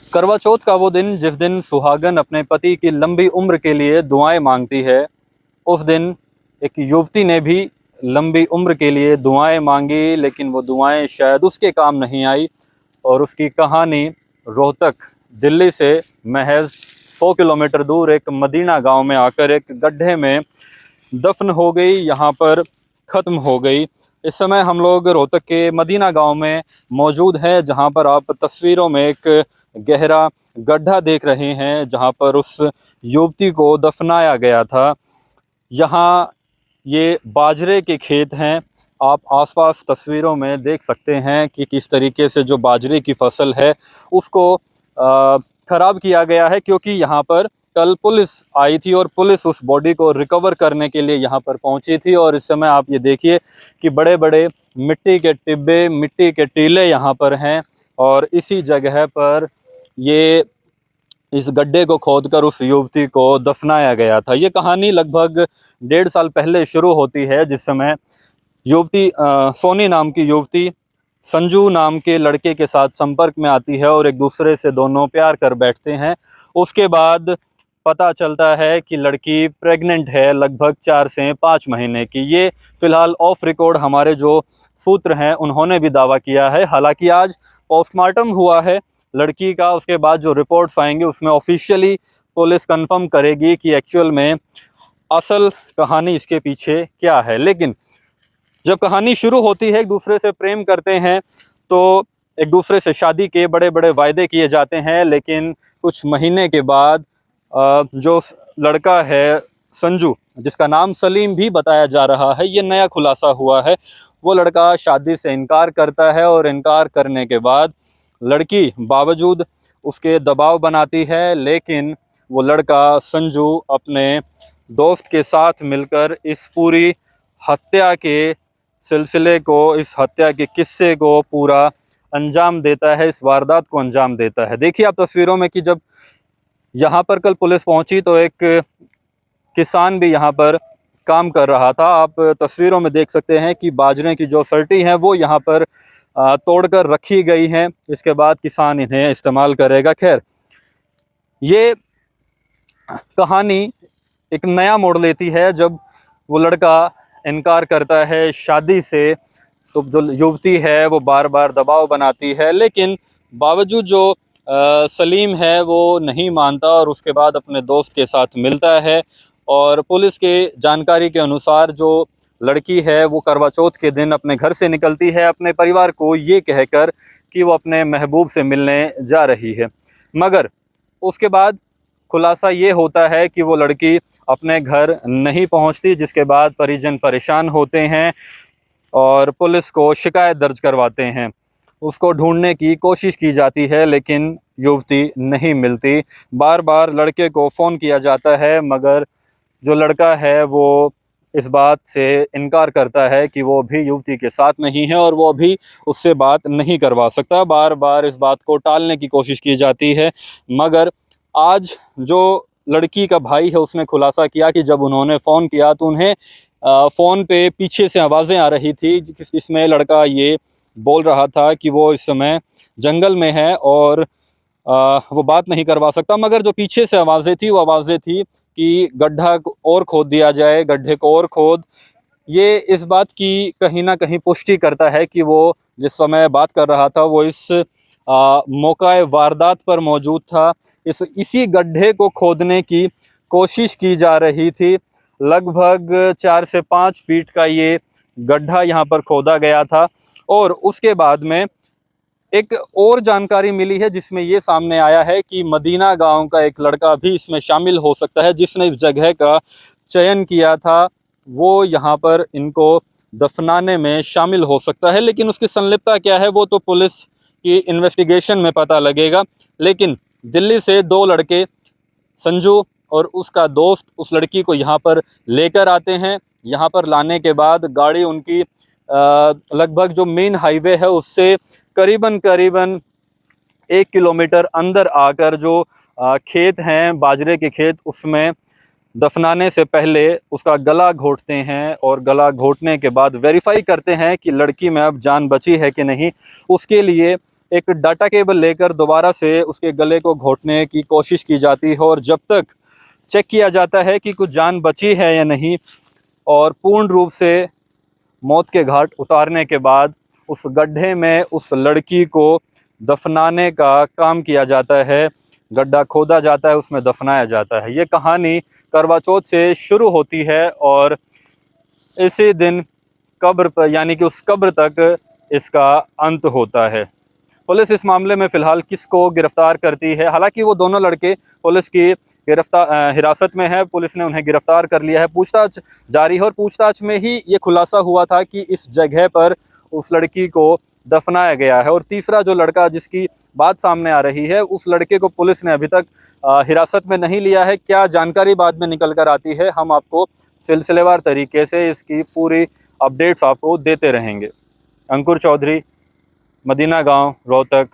करवा चौथ का वो दिन जिस दिन सुहागन अपने पति की लंबी उम्र के लिए दुआएं मांगती है, उस दिन एक युवती ने भी लंबी उम्र के लिए दुआएं मांगी, लेकिन वो दुआएं शायद उसके काम नहीं आई और उसकी कहानी रोहतक दिल्ली से महज 100 किलोमीटर दूर एक मदीना गांव में आकर एक गड्ढे में दफन हो गई, यहाँ पर ख़त्म हो गई। इस समय हम लोग रोहतक के मदीना गांव में मौजूद हैं, जहां पर आप तस्वीरों में एक गहरा गड्ढा देख रहे हैं जहां पर उस युवती को दफनाया गया था। यहाँ ये बाजरे के खेत हैं। आप आसपास तस्वीरों में देख सकते हैं कि किस तरीके से जो बाजरे की फसल है उसको ख़राब किया गया है, क्योंकि यहाँ पर कल पुलिस आई थी और पुलिस उस बॉडी को रिकवर करने के लिए यहाँ पर पहुँची थी। और इस समय आप ये देखिए कि बड़े बड़े मिट्टी के टिब्बे, मिट्टी के टीले यहाँ पर हैं और इसी जगह पर ये इस गड्ढे को खोदकर उस युवती को दफनाया गया था। ये कहानी लगभग 1.5 साल पहले शुरू होती है, जिस समय युवती सोनी नाम की युवती संजू नाम के लड़के के साथ संपर्क में आती है और एक दूसरे से दोनों प्यार कर बैठते हैं। उसके बाद पता चलता है कि लड़की प्रेग्नेंट है, लगभग 4 से 5 महीने की। ये फिलहाल ऑफ रिकॉर्ड हमारे जो सूत्र हैं उन्होंने भी दावा किया है। हालांकि आज पोस्टमार्टम हुआ है लड़की का, उसके बाद जो रिपोर्ट्स आएंगे उसमें ऑफिशियली पुलिस कंफर्म करेगी कि एक्चुअल में असल कहानी इसके पीछे क्या है। लेकिन जब कहानी शुरू होती है, एक दूसरे से प्रेम करते हैं तो एक दूसरे से शादी के बड़े बड़े वायदे किए जाते हैं, लेकिन कुछ महीने के बाद जो लड़का है संजू, जिसका नाम सलीम भी बताया जा रहा है, ये नया खुलासा हुआ है, वो लड़का शादी से इनकार करता है और इनकार करने के बाद लड़की बावजूद उसके दबाव बनाती है, लेकिन वो लड़का संजू अपने दोस्त के साथ मिलकर इस पूरी हत्या के सिलसिले को, इस हत्या के किस्से को पूरा अंजाम देता है, इस वारदात को अंजाम देता है। देखिए आप तस्वीरों में कि जब यहाँ पर कल पुलिस पहुंची तो एक किसान भी यहाँ पर काम कर रहा था। आप तस्वीरों में देख सकते हैं कि बाजरे की जो फल्टी है वो यहाँ पर तोड़कर रखी गई हैं। इसके बाद किसान इन्हें इस्तेमाल करेगा। खैर, ये कहानी एक नया मोड़ लेती है जब वो लड़का इनकार करता है शादी से, तो जो युवती है वो बार बार दबाव बनाती है, लेकिन बावजूद जो सलीम है वो नहीं मानता और उसके बाद अपने दोस्त के साथ मिलता है। और पुलिस के जानकारी के अनुसार जो लड़की है वो करवा चौथ के दिन अपने घर से निकलती है अपने परिवार को ये कहकर कि वो अपने महबूब से मिलने जा रही है, मगर उसके बाद खुलासा ये होता है कि वो लड़की अपने घर नहीं पहुंचती, जिसके बाद परिजन परेशान होते हैं और पुलिस को शिकायत दर्ज करवाते हैं। उसको ढूंढने की कोशिश की जाती है, लेकिन युवती नहीं मिलती। बार बार लड़के को फ़ोन किया जाता है, मगर जो लड़का है वो इस बात से इनकार करता है कि वो अभी युवती के साथ नहीं है और वो अभी उससे बात नहीं करवा सकता। बार बार इस बात को टालने की कोशिश की जाती है, मगर आज जो लड़की का भाई है उसने खुलासा किया कि जब उन्होंने फ़ोन किया तो उन्हें फ़ोन पे पीछे से आवाज़ें आ रही थी, जिसमें लड़का ये बोल रहा था कि वो इस समय जंगल में है और वो बात नहीं करवा सकता। मगर जो पीछे से आवाज़ें थी वो आवाज़ें थी कि गड्ढा और खोद दिया जाए, गड्ढे को और खोद। ये इस बात की कहीं ना कहीं पुष्टि करता है कि वो जिस समय बात कर रहा था वो इस मौका वारदात पर मौजूद था। इसी गड्ढे को खोदने की कोशिश की जा रही थी। लगभग 4 से 5 फीट का ये गड्ढा यहाँ पर खोदा गया था और उसके बाद में एक और जानकारी मिली है जिसमें ये सामने आया है कि मदीना गांव का एक लड़का भी इसमें शामिल हो सकता है, जिसने इस जगह का चयन किया था। वो यहाँ पर इनको दफनाने में शामिल हो सकता है, लेकिन उसकी संलिप्तता क्या है वो तो पुलिस की इन्वेस्टिगेशन में पता लगेगा। लेकिन दिल्ली से 2 लड़के संजू और उसका दोस्त उस लड़की को यहाँ पर लेकर आते हैं। यहाँ पर लाने के बाद गाड़ी उनकी लगभग जो मेन हाईवे है उससे करीबन 1 किलोमीटर अंदर आकर जो खेत हैं, बाजरे के खेत, उसमें दफनाने से पहले उसका गला घोंटते हैं और गला घोंटने के बाद वेरीफाई करते हैं कि लड़की में अब जान बची है कि नहीं। उसके लिए एक डाटा केबल लेकर दोबारा से उसके गले को घोंटने की कोशिश की जाती है, और जब तक चेक किया जाता है कि कुछ जान बची है या नहीं, और पूर्ण रूप से मौत के घाट उतारने के बाद उस गड्ढे में उस लड़की को दफनाने का काम किया जाता है। गड्ढा खोदा जाता है, उसमें दफनाया जाता है। ये कहानी करवा चौथ से शुरू होती है और इसी दिन कब्र पर, यानी कि उस कब्र तक इसका अंत होता है। पुलिस इस मामले में फ़िलहाल किसको गिरफ्तार करती है? हालांकि वो दोनों लड़के पुलिस की हिरासत में है, पुलिस ने उन्हें गिरफ्तार कर लिया है, पूछताछ जारी है, और पूछताछ में ही ये खुलासा हुआ था कि इस जगह पर उस लड़की को दफनाया गया है। और तीसरा जो लड़का जिसकी बात सामने आ रही है, उस लड़के को पुलिस ने अभी तक हिरासत में नहीं लिया है। क्या जानकारी बाद में निकल कर आती है, हम आपको सिलसिलेवार तरीके से इसकी पूरी अपडेट्स आपको देते रहेंगे। अंकुर चौधरी, मदीना गांव, रोहतक।